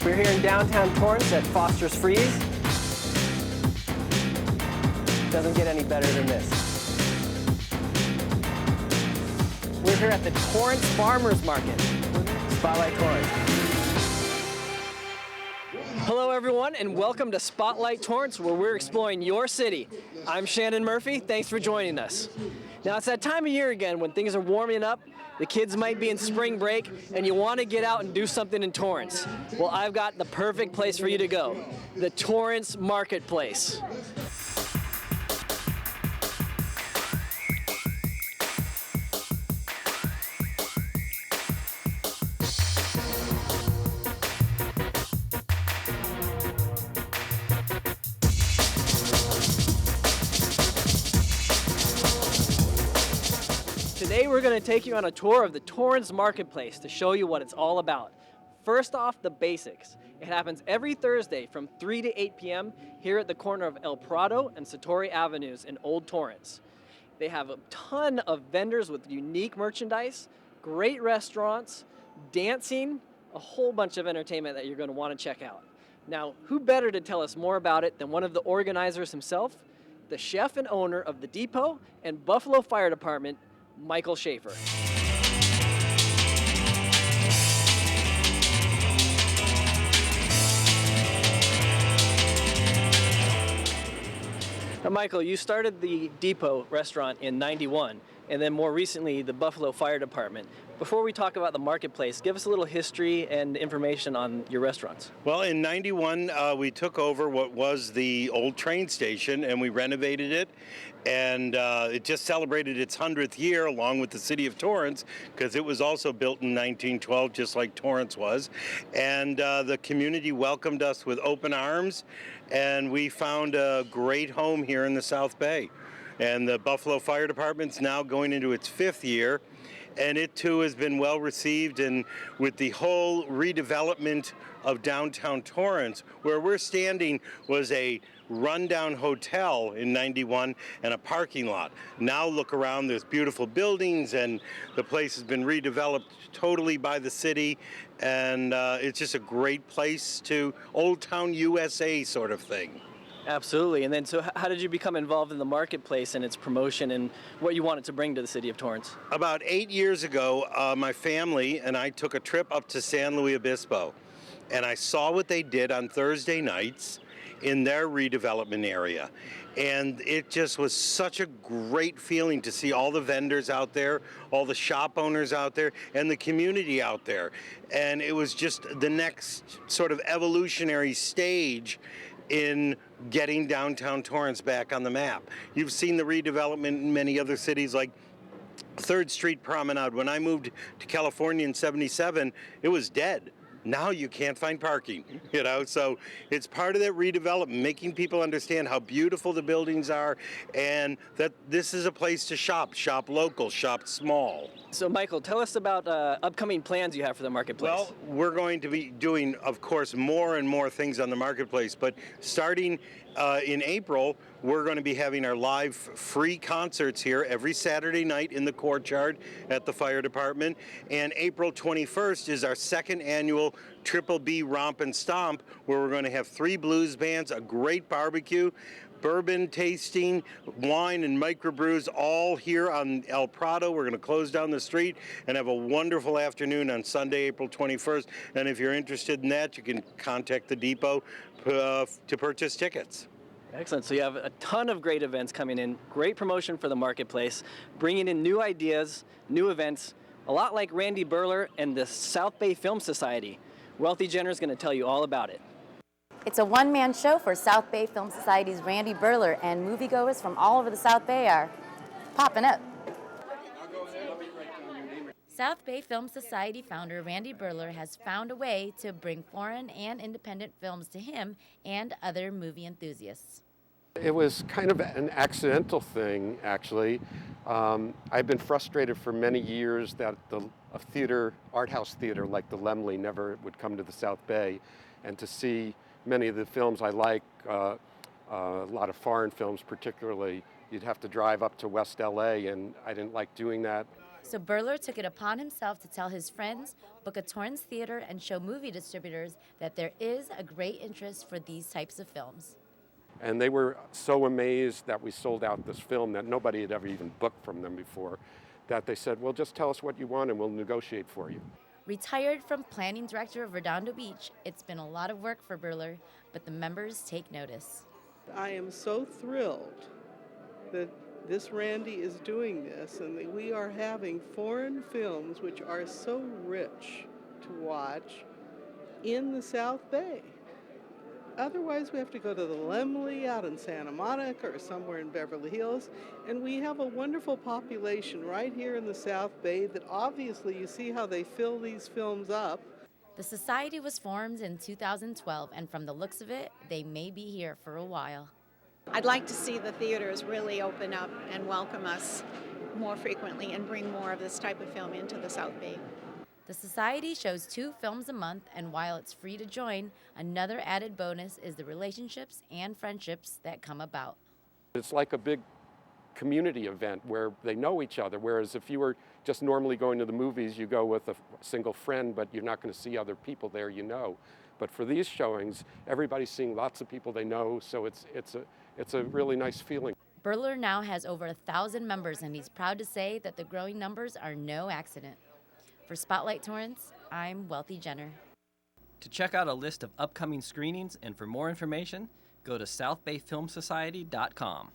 We're here in downtown Torrance at Foster's Freeze. Doesn't get any better than this. We're here at the Torrance Farmers Market. Spotlight Torrance. Hello everyone and welcome to Spotlight Torrance, where we're exploring your city. I'm Shannon Murphy, thanks for joining us. Now it's that time of year again when things are warming up, the kids might be in spring break, and you want to get out and do something in Torrance. Well, I've got the perfect place for you to go, the Torrance Marketplace. Today we're going to take you on a tour of the Torrance Marketplace to show you what it's all about. First off, the basics. It happens every Thursday from 3 to 8 p.m. here at the corner of El Prado and Satori Avenues in Old Torrance. They have a ton of vendors with unique merchandise, great restaurants, dancing, a whole bunch of entertainment that you're going to want to check out. Now, who better to tell us more about it than one of the organizers himself, the chef and owner of the Depot and Buffalo Fire Department, Michael Schaefer. Now, Michael, you started the Depot restaurant in '91, and then more recently the Buffalo Fire Department. Before we talk about the marketplace, give us a little history and information on your restaurants. Well, in '91, we took over what was the old train station and we renovated it. And it just celebrated its 100th year along with the city of Torrance, because it was also built in 1912, just like Torrance was. And the community welcomed us with open arms, and we found a great home here in the South Bay. And the Buffalo Fire Department's now going into its 5th year. And it too has been well received, and with the whole redevelopment of downtown Torrance, where we're standing was a rundown hotel in '91 and a parking lot. Now look around, there's beautiful buildings, and the place has been redeveloped totally by the city, and it's just a great place to Old Town USA sort of thing. Absolutely. And then, so how did you become involved in the marketplace and its promotion and what you wanted to bring to the city of Torrance? About 8 years ago, my family and I took a trip up to San Luis Obispo, and I saw what they did on Thursday nights in their redevelopment area. And it just was such a great feeling to see all the vendors out there, all the shop owners out there, and the community out there. And it was just the next sort of evolutionary stage in getting downtown Torrance back on the map. You've seen the redevelopment in many other cities like 3rd Street Promenade. When I moved to California in '77, it was dead. Now you can't find parking, so it's part of that redevelopment, making people understand how beautiful the buildings are and that this is a place to shop local, shop small. So Michael, tell us about upcoming plans you have for the marketplace. Well, we're going to be doing, of course, more and more things on the marketplace, but starting in April, we're going to be having our live free concerts here every Saturday night in the courtyard at the fire department. And April 21st is our 2nd annual Triple B Romp and Stomp, where we're going to have 3 blues bands, a great barbecue, bourbon tasting, wine and microbrews, all here on El Prado. We're going to close down the street and have a wonderful afternoon on Sunday, April 21st. And if you're interested in that, you can contact the Depot to purchase tickets. Excellent. So you have a ton of great events coming in, great promotion for the marketplace, bringing in new ideas, new events, a lot like Randy Burler and the South Bay Film Society. Wealthy Jenner is going to tell you all about it. It's a one-man show for South Bay Film Society's Randy Burler, and moviegoers from all over the South Bay are popping up. South Bay Film Society founder Randy Burler has found a way to bring foreign and independent films to him and other movie enthusiasts. It was kind of an accidental thing, actually. I've been frustrated for many years that a theater, art house theater like the Laemmle never would come to the South Bay, and to see many of the films I like, a lot of foreign films particularly, you'd have to drive up to West LA, and I didn't like doing that. So Burler took it upon himself to tell his friends, book a Torrance theater, and show movie distributors that there is a great interest for these types of films. And they were so amazed that we sold out this film that nobody had ever even booked from them before, that they said, well, just tell us what you want and we'll negotiate for you. Retired from planning director of Redondo Beach, it's been a lot of work for Burler, but the members take notice. I am so thrilled that this Randy is doing this and that we are having foreign films which are so rich to watch in the South Bay. Otherwise, we have to go to the Laemmle out in Santa Monica or somewhere in Beverly Hills, and we have a wonderful population right here in the South Bay that obviously you see how they fill these films up. The society was formed in 2012, and from the looks of it, they may be here for a while. I'd like to see the theaters really open up and welcome us more frequently and bring more of this type of film into the South Bay. The society shows 2 films a month, and while it's free to join, another added bonus is the relationships and friendships that come about. It's like a big community event where they know each other, whereas if you were just normally going to the movies, you go with a single friend, but you're not going to see other people there you know. But for these showings, everybody's seeing lots of people they know, so it's a really nice feeling. Burler now has over 1,000 members, and he's proud to say that the growing numbers are no accident. For Spotlight Torrance, I'm Wealthy Jenner. To check out a list of upcoming screenings and for more information, go to southbayfilmsociety.com.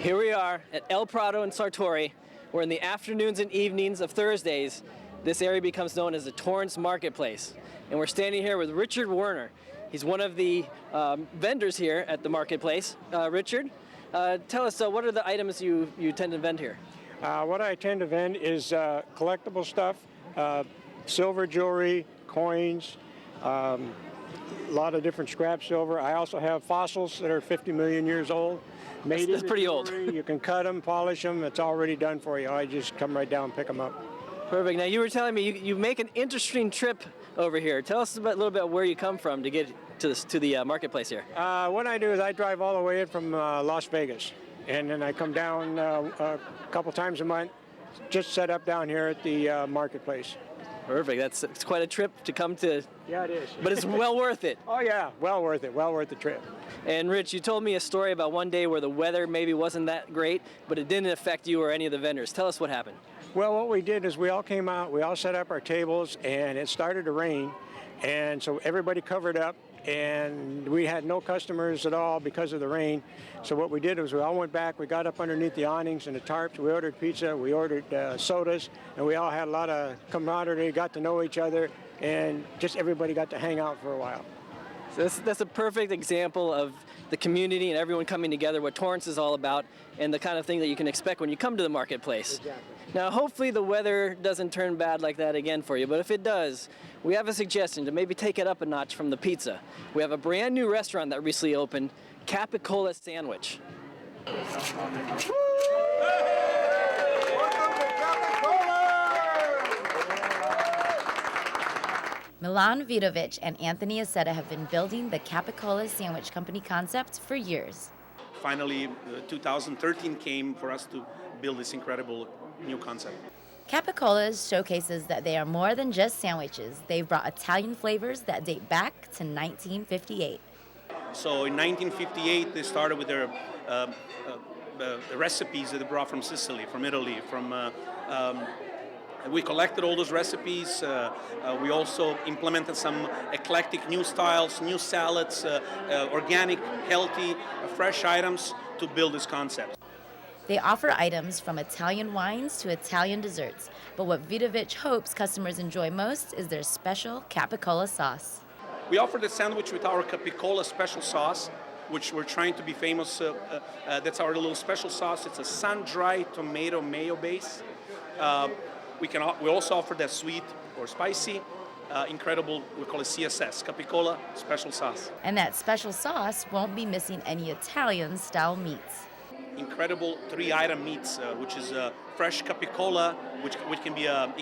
Here we are at El Prado and Sartori, where in the afternoons and evenings of Thursdays, this area becomes known as the Torrance Marketplace. And we're standing here with Richard Werner. He's one of the vendors here at the marketplace. Richard, tell us, what are the items you tend to vend here? What I tend to vend is collectible stuff, silver jewelry, coins, a lot of different scrap silver. I also have fossils that are 50 million years old. That's pretty old. You can cut them, polish them. It's already done for you. I just come right down and pick them up. Perfect. Now, you were telling me you make an interesting trip over here. Tell us a little bit where you come from to get to the marketplace here. What I do is I drive all the way in from Las Vegas, and then I come down a couple times a month, just set up down here at the marketplace. Perfect. It's quite a trip to come to. Yeah, it is. But it's well worth it. Oh yeah, well worth it. Well worth the trip. And Rich, you told me a story about one day where the weather maybe wasn't that great, but it didn't affect you or any of the vendors. Tell us what happened. Well, what we did is we all came out, we all set up our tables, and it started to rain, and so everybody covered up, and we had no customers at all because of the rain. So what we did was we all went back, we got up underneath the awnings and the tarps, we ordered pizza, we ordered sodas, and we all had a lot of camaraderie, got to know each other, and just everybody got to hang out for a while. So that's a perfect example of the community and everyone coming together, what Torrance is all about, and the kind of thing that you can expect when you come to the marketplace. Exactly. Now, hopefully the weather doesn't turn bad like that again for you, but if it does, we have a suggestion to maybe take it up a notch from the pizza. We have a brand new restaurant that recently opened, Capicola Sandwich. Milan Vidovic and Anthony Aceta have been building the Capicola Sandwich Company concept for years. Finally, 2013 came for us to build this incredible new concept. Capicola showcases that they are more than just sandwiches. They've brought Italian flavors that date back to 1958. So in 1958, they started with their recipes that they brought from Sicily, from Italy, we collected all those recipes. We also implemented some eclectic new styles, new salads, organic, healthy, fresh items to build this concept. They offer items from Italian wines to Italian desserts, but what Vidovic hopes customers enjoy most is their special Capicola sauce. We offer the sandwich with our Capicola special sauce, which we're trying to be famous. That's our little special sauce. It's a sun-dried tomato mayo base. We also offer that sweet or spicy, incredible, we call it CSS, Capicola Special Sauce. And that special sauce won't be missing any Italian-style meats. Incredible 3-item meats, which is fresh Capicola, which can be a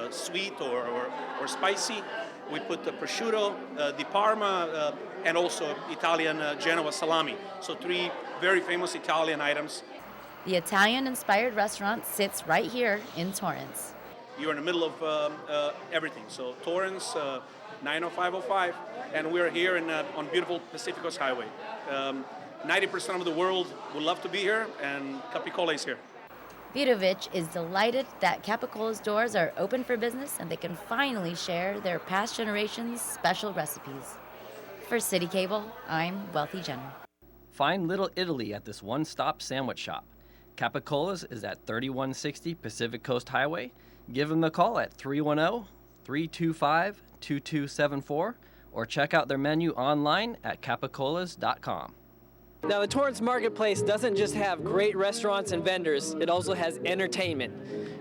sweet or spicy, We put the prosciutto, di Parma, and also Italian Genoa salami. So 3 very famous Italian items. The Italian-inspired restaurant sits right here in Torrance. You're in the middle of everything. So Torrance, 90505, and we're here on beautiful Pacific Coast Highway. 90% of the world would love to be here, and Capicola is here. Vidovic is delighted that Capicola's doors are open for business and they can finally share their past generation's special recipes. For City Cable, I'm Wealthy Jenner. Find Little Italy at this one-stop sandwich shop. Capicola's is at 3160 Pacific Coast Highway. Give them a call at 310-325-2274 or check out their menu online at capicolas.com. Now, the Torrance Marketplace doesn't just have great restaurants and vendors, it also has entertainment.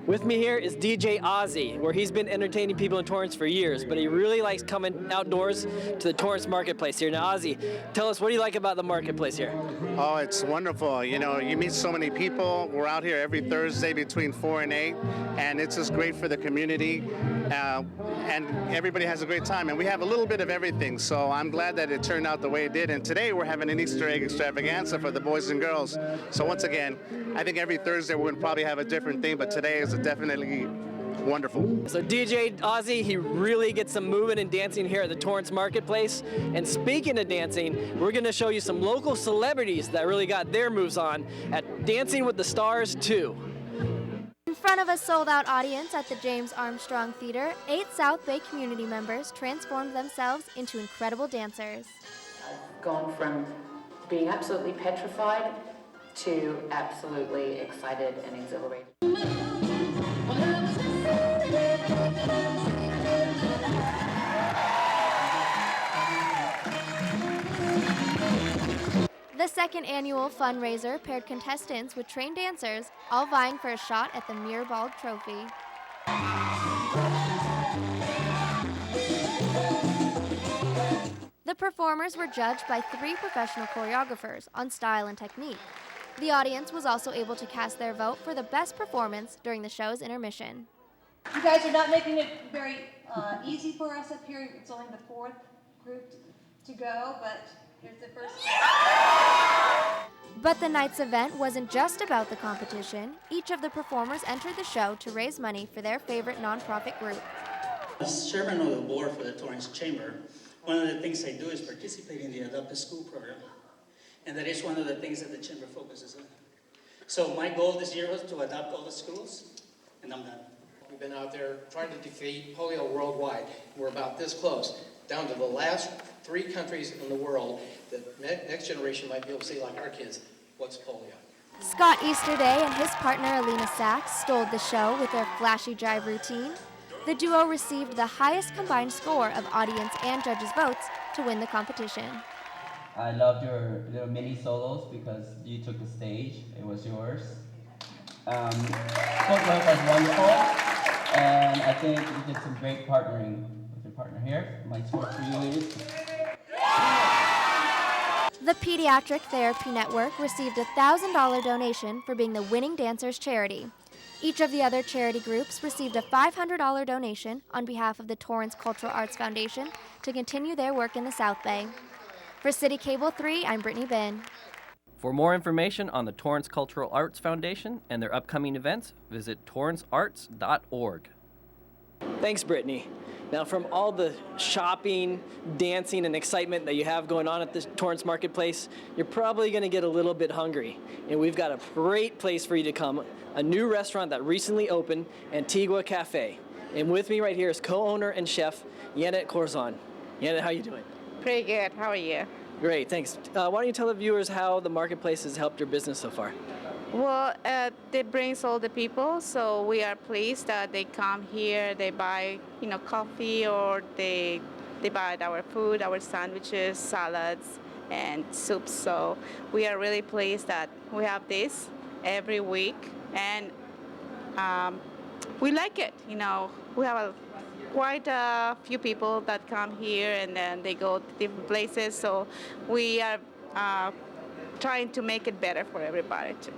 With me here is DJ Ozzy, where he's been entertaining people in Torrance for years, but he really likes coming outdoors to the Torrance Marketplace here. Now, Ozzy, tell us, what do you like about the marketplace here? Oh, it's wonderful. You know, you meet so many people. We're out here every Thursday between 4 and 8, and it's just great for the community, and everybody has a great time. And we have a little bit of everything, so I'm glad that it turned out the way it did. And today we're having an Easter egg extravaganza for the boys and girls. So once again, I think every Thursday we're going to probably have a different theme, but today is definitely wonderful. So DJ Ozzy, he really gets some moving and dancing here at the Torrance Marketplace. And speaking of dancing, we're going to show you some local celebrities that really got their moves on at Dancing with the Stars 2. In front of a sold-out audience at the James Armstrong Theater, 8 South Bay community members transformed themselves into incredible dancers. I've gone from being absolutely petrified to absolutely excited and exhilarated. The second annual fundraiser paired contestants with trained dancers, all vying for a shot at the Mirrorball Trophy. The performers were judged by 3 professional choreographers on style and technique. The audience was also able to cast their vote for the best performance during the show's intermission. You guys are not making it very easy for us up here. It's only the 4th group to go, but here's the first. But the night's event wasn't just about the competition. Each of the performers entered the show to raise money for their favorite nonprofit group. As chairman of the board for the Torrance Chamber, one of the things I do is participate in the Adopt a School program. And that is one of the things that the Chamber focuses on. So my goal this year was to adopt all the schools, and I'm done. We've been out there trying to defeat polio worldwide. We're about this close, down to the last 3 countries in the world that next generation might be able to say, like our kids, what's polio? Scott Easterday and his partner Alina Sachs stole the show with their flashy jive routine. The duo received the highest combined score of audience and judges' votes to win the competition. I loved your little mini solos because you took the stage. It was yours. Footwork was wonderful, and I think you did some great partnering with your partner here. My score for you is... The Pediatric Therapy Network received a $1,000 donation for being the winning dancers charity. Each of the other charity groups received a $500 donation on behalf of the Torrance Cultural Arts Foundation to continue their work in the South Bay. For City Cable 3, I'm Brittany Bin. For more information on the Torrance Cultural Arts Foundation and their upcoming events, visit torrancearts.org. Thanks, Brittany. Now, from all the shopping, dancing, and excitement that you have going on at the Torrance Marketplace, you're probably going to get a little bit hungry. And we've got a great place for you to come, a new restaurant that recently opened, Antigua Cafe. And with me right here is co-owner and chef, Janet Corzon. Janet, how you doing? Pretty good. How are you? Great, thanks. Why don't you tell the viewers how the marketplace has helped your business so far? Well, it brings all the people, so we are pleased that they come here, they buy, coffee, or they buy our food, our sandwiches, salads, and soups. So we are really pleased that we have this every week, and we like it. We have quite a few people that come here, and then they go to different places. So we are trying to make it better for everybody too.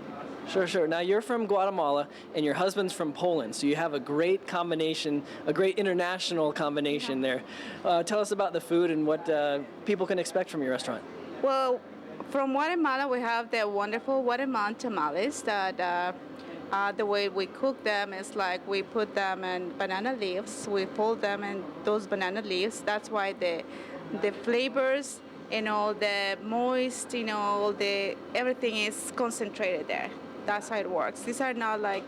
Sure, sure. Now you're from Guatemala and your husband's from Poland, so you have a great combination, a great international combination there. Tell us about the food and what people can expect from your restaurant. Well, from Guatemala, we have the wonderful Guatemalan tamales that the way we cook them is like we put them in banana leaves. We fold them in those banana leaves. That's why the flavors and all the moist, everything is concentrated there. That's how it works. These are not like